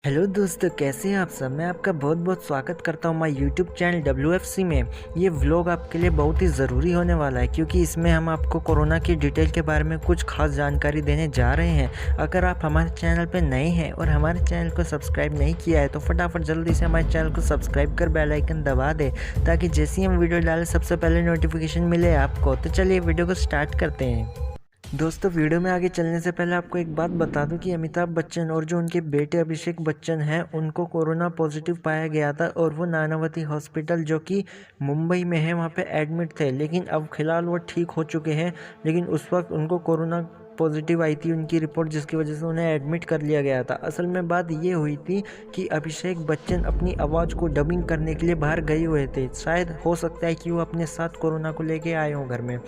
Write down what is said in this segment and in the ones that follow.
Hello दोस्तों, कैसे हैं आप सब। मैं आपका बहुत बहुत स्वागत करता हूं माय यूट्यूब चैनल WFC में। ये व्लॉग आपके लिए बहुत ही ज़रूरी होने वाला है क्योंकि इसमें हम आपको कोरोना की डिटेल के बारे में कुछ खास जानकारी देने जा रहे हैं। अगर आप हमारे चैनल पर नए हैं और हमारे चैनल को सब्सक्राइब नहीं किया है तो फटाफट जल्दी से हमारे चैनल को सब्सक्राइब कर बेल आइकन दबा दें ताकि जैसे ही हम वीडियो डालें सबसे पहले नोटिफिकेशन मिले आपको। तो चलिए वीडियो को स्टार्ट करते हैं। दोस्तों, वीडियो में आगे चलने से पहले आपको एक बात बता दूं कि अमिताभ बच्चन और जो उनके बेटे अभिषेक बच्चन हैं उनको कोरोना पॉजिटिव पाया गया था और वो नानावती हॉस्पिटल जो कि मुंबई में है वहाँ पे एडमिट थे, लेकिन अब फ़िलहाल वो ठीक हो चुके हैं। लेकिन उस वक्त उनको कोरोना पॉजिटिव आई थी उनकी रिपोर्ट, जिसकी वजह से उन्हें एडमिट कर लिया गया था। असल में बात ये हुई थी कि अभिषेक बच्चन अपनी आवाज़ को डबिंग करने के लिए बाहर गए हुए थे। शायद हो सकता है कि वो अपने साथ कोरोना को लेके आए हों घर में,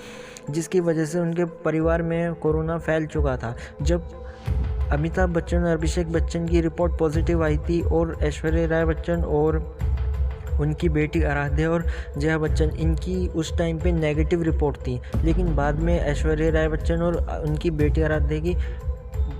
जिसकी वजह से उनके परिवार में कोरोना फैल चुका था। जब अमिताभ बच्चन और अभिषेक बच्चन की रिपोर्ट पॉजिटिव आई थी और ऐश्वर्या राय बच्चन और उनकी बेटी आराध्या और जया बच्चन, इनकी उस टाइम पे नेगेटिव रिपोर्ट थी, लेकिन बाद में ऐश्वर्या राय बच्चन और उनकी बेटी आराध्या की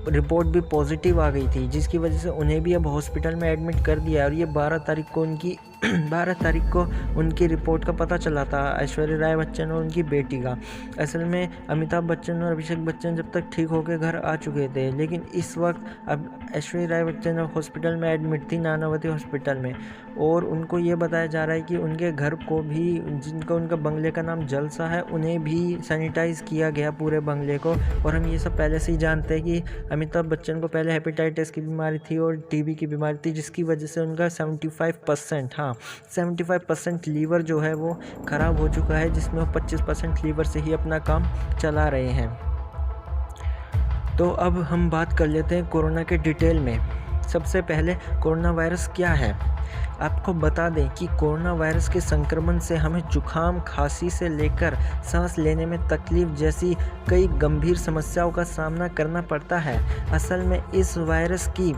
रिपोर्ट भी पॉजिटिव आ गई थी, जिसकी वजह से उन्हें भी अब हॉस्पिटल में एडमिट कर दिया। और ये 12 तारीख को उनकी 12 तारीख को उनकी रिपोर्ट का पता चला था, ऐश्वर्या राय बच्चन और उनकी बेटी का। असल में अमिताभ बच्चन और अभिषेक बच्चन जब तक ठीक होकर घर आ चुके थे, लेकिन इस वक्त अब ऐश्वर्या राय बच्चन अब हॉस्पिटल में एडमिट थी, नानावती हॉस्पिटल में। और उनको ये बताया जा रहा है कि उनके घर को भी, जिनका उनका बंगले का नाम जलसा है, उन्हें भी सैनिटाइज़ किया गया पूरे बंगले को। और हम ये सब पहले से ही जानते हैं कि अमिताभ बच्चन को पहले हेपेटाइटिस की बीमारी थी और टीबी की बीमारी थी, जिसकी वजह से उनका 75% लीवर जो है वो ख़राब हो चुका है, जिसमें वो 25% लीवर से ही अपना काम चला रहे हैं। तो अब हम बात कर लेते हैं कोरोना के डिटेल में। सबसे पहले कोरोना वायरस क्या है। आपको बता दें कि कोरोना वायरस के संक्रमण से हमें जुखाम, खांसी से लेकर सांस लेने में तकलीफ जैसी कई गंभीर समस्याओं का सामना करना पड़ता है। असल में इस वायरस की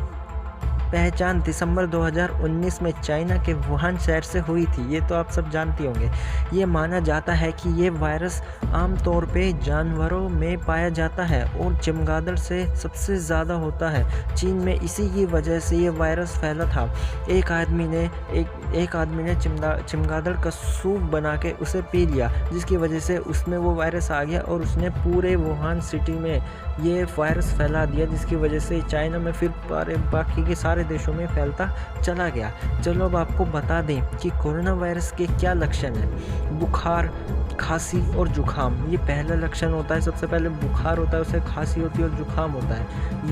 पहचान दिसंबर 2019 में चाइना के वुहान शहर से हुई थी। ये तो आप सब जानते होंगे। ये माना जाता है कि ये वायरस आमतौर पे जानवरों में पाया जाता है और चमगादड़ से सबसे ज़्यादा होता है चीन में। इसी की वजह से ये वायरस फैला था। एक आदमी ने चमगादड़ का सूप बना के उसे पी लिया, जिसकी वजह से उसमें वो वायरस आ गया और उसने पूरे वुहान सिटी में ये वायरस फैला दिया, जिसकी वजह से चाइना में फिर बाकी के सारे देशों में फैलता चला गया। चलो अब आपको बता दें कि कोरोना वायरस के क्या लक्षण हैं। बुखार, खांसी और जुखाम, ये पहला लक्षण होता है। सबसे पहले बुखार होता है, उससे खांसी होती है और जुखाम होता है,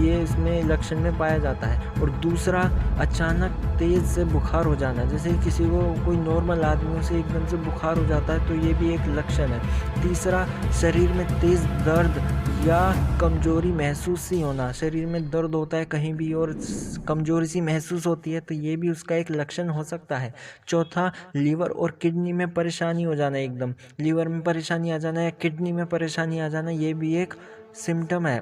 ये इसमें लक्षण में पाया जाता है। और दूसरा, अचानक तेज़ से बुखार हो जाना, जैसे किसी को कोई नॉर्मल आदमियों से एकदम से बुखार हो जाता है तो ये भी एक लक्षण है। तीसरा, शरीर में तेज़ दर्द या कमजोरी महसूस सी होना, शरीर में दर्द होता है कहीं भी और कमजोरी सी महसूस होती है तो ये भी उसका एक लक्षण हो सकता है। चौथा, लीवर और किडनी में परेशानी हो जाना, एकदम लीवर में परेशानी आ जाना या किडनी में परेशानी आ जाना, ये भी एक सिम्टम है।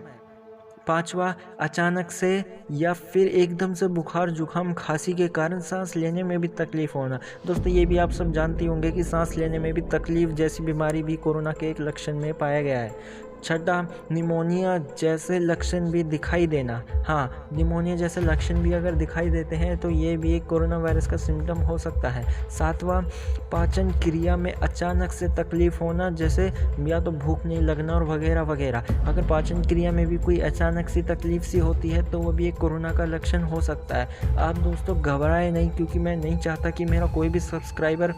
पांचवा, अचानक से या फिर एकदम से बुखार, जुखाम, खांसी के कारण सांस लेने में भी तकलीफ होना। दोस्तों, ये भी आप सब जानते होंगे कि सांस लेने में भी तकलीफ जैसी बीमारी भी कोरोना के एक लक्षण में पाया गया है। छठा, निमोनिया जैसे लक्षण भी दिखाई देना। हाँ, निमोनिया जैसे लक्षण भी अगर दिखाई देते हैं तो ये भी एक कोरोना वायरस का सिम्टम हो सकता है। सातवां, पाचन क्रिया में अचानक से तकलीफ होना, जैसे या तो भूख नहीं लगना और वगैरह वगैरह। अगर पाचन क्रिया में भी कोई अचानक सी तकलीफ सी होती है तो वो भी एक कोरोना का लक्षण हो सकता है। आप दोस्तों घबराए नहीं, क्योंकि मैं नहीं चाहता कि मेरा कोई भी सब्सक्राइबर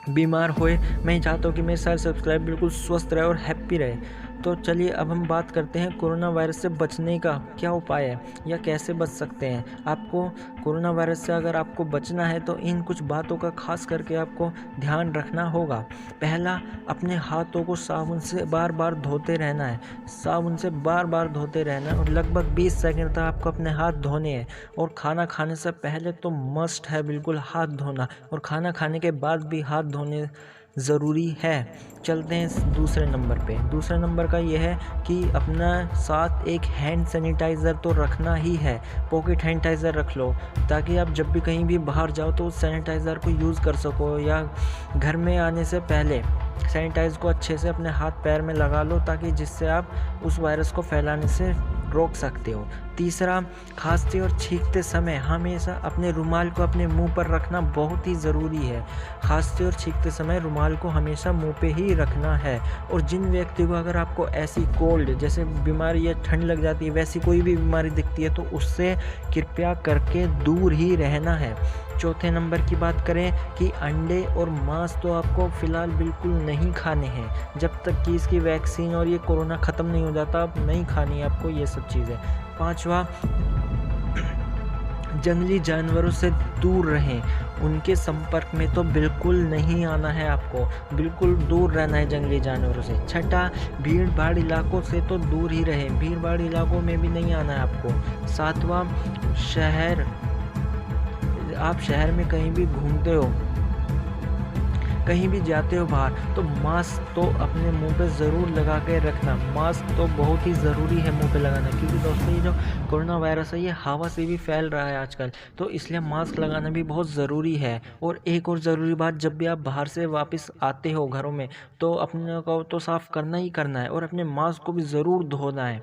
बीमार होए। मैं चाहता हूँ कि मेरे सारे सब्सक्राइबर बिल्कुल स्वस्थ रहे और हैप्पी रहे। तो चलिए अब हम बात करते हैं कोरोना वायरस से बचने का क्या उपाय है या कैसे बच सकते हैं। आपको कोरोना वायरस से अगर आपको बचना है तो इन कुछ बातों का खास करके आपको ध्यान रखना होगा। पहला, अपने हाथों को साबुन से बार बार धोते रहना है। साबुन से बार बार धोते रहना है और लगभग 20 सेकंड तक आपको अपने हाथ धोने हैं। और खाना खाने से पहले तो मस्ट है बिल्कुल हाथ धोना, और खाना खाने के बाद भी हाथ धोने ज़रूरी है। चलते हैं दूसरे नंबर पे। दूसरे नंबर का ये है कि अपना साथ एक हैंड सैनिटाइज़र तो रखना ही है। पॉकेट सैनिटाइज़र रख लो ताकि आप जब भी कहीं भी बाहर जाओ तो उस सैनिटाइज़र को यूज़ कर सको, या घर में आने से पहले सैनिटाइज़र को अच्छे से अपने हाथ पैर में लगा लो ताकि जिससे आप उस वायरस को फैलाने से रोक सकते हो। तीसरा, खांसते और छींकते समय हमेशा अपने रुमाल को अपने मुंह पर रखना बहुत ही ज़रूरी है। खांसते और छींकते समय रुमाल को हमेशा मुंह पे ही रखना है। और जिन व्यक्ति को अगर आपको ऐसी कोल्ड जैसे बीमारी या ठंड लग जाती है, वैसी कोई भी बीमारी दिखती है, तो उससे कृपया करके दूर ही रहना है। चौथे नंबर की बात करें कि अंडे और मांस तो आपको फ़िलहाल बिल्कुल नहीं खाने हैं। जब तक कि इसकी वैक्सीन और ये कोरोना ख़त्म नहीं हो जाता, अब नहीं खानी है आपको ये सब चीज़ें। पाँचवा, जंगली जानवरों से दूर रहें, उनके संपर्क में तो बिल्कुल नहीं आना है आपको, बिल्कुल दूर रहना है जंगली जानवरों से। छठा, भीड़ भाड़ इलाकों से तो दूर ही रहें, भीड़ भाड़ इलाकों में भी नहीं आना है आपको। सातवां, आप शहर में कहीं भी घूमते हो, कहीं भी जाते हो बाहर, तो मास्क तो अपने मुंह पे ज़रूर लगा के रखना। मास्क तो बहुत ही ज़रूरी है मुंह पे लगाना, क्योंकि दोस्तों ये जो कोरोना वायरस है ये हवा से भी फैल रहा है आजकल, तो इसलिए मास्क लगाना भी बहुत ज़रूरी है। और एक और ज़रूरी बात, जब भी आप बाहर से वापस आते हो घरों में, तो अपने को तो साफ़ करना ही करना है और अपने मास्क को भी ज़रूर धोना है।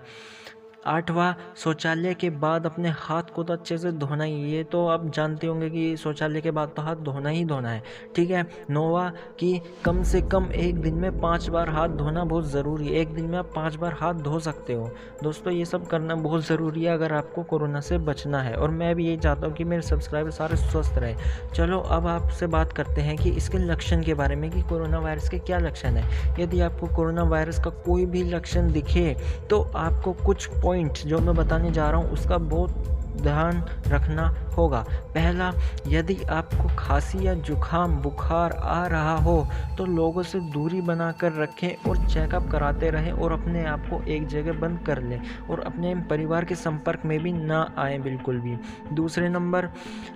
आठवां, शौचालय के बाद अपने हाथ को तो अच्छे से धोना ही, ये तो आप जानते होंगे कि शौचालय के बाद तो हाथ धोना ही धोना है, ठीक है। नौवां, कि कम से कम एक दिन में 5 बार हाथ धोना बहुत ज़रूरी है। एक दिन में आप 5 बार हाथ धो सकते हो। दोस्तों ये सब करना बहुत ज़रूरी है अगर आपको कोरोना से बचना है, और मैं भी यही चाहता हूँ कि मेरे सब्सक्राइबर सारे स्वस्थ रहे। चलो अब आपसे बात करते हैं कि इसके लक्षण के बारे में, कि कोरोना वायरस के क्या लक्षण है। यदि आपको कोरोना वायरस का कोई भी लक्षण दिखे, तो आपको कुछ पॉइंट जो मैं बताने जा रहा हूँ उसका बहुत ध्यान रखना होगा। पहला, यदि आपको खांसी या जुखाम बुखार आ रहा हो तो लोगों से दूरी बनाकर रखें और चेकअप कराते रहें, और अपने आप को एक जगह बंद कर लें और अपने परिवार के संपर्क में भी ना आए बिल्कुल भी। दूसरे नंबर,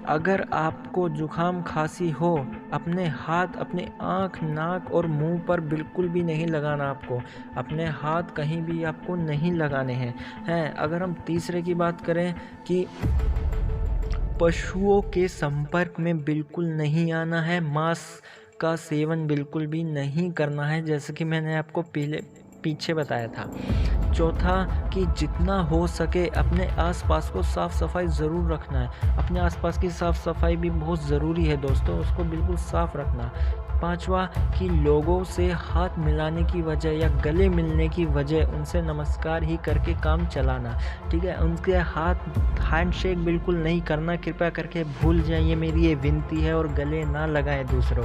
अगर आपको जुखाम खांसी हो, अपने हाथ अपने आँख नाक और मुंह पर बिल्कुल भी नहीं लगाना। आपको अपने हाथ कहीं भी आपको नहीं लगाने हैं। अगर हम तीसरे की बात करें कि पशुओं के संपर्क में बिल्कुल नहीं आना है, मांस का सेवन बिल्कुल भी नहीं करना है, जैसे कि मैंने आपको पीछे बताया था। चौथा, कि जितना हो सके अपने आसपास को साफ़ सफाई ज़रूर रखना है। अपने आसपास की साफ़ सफाई भी बहुत ज़रूरी है दोस्तों, उसको बिल्कुल साफ़ रखना। पांचवा, कि लोगों से हाथ मिलाने की वजह या गले मिलने की वजह उनसे नमस्कार ही करके काम चलाना, ठीक है। उनके हैंडशेक बिल्कुल नहीं करना, कृपया करके भूल जाइए, मेरी ये विनती है, और गले ना लगाएं दूसरों।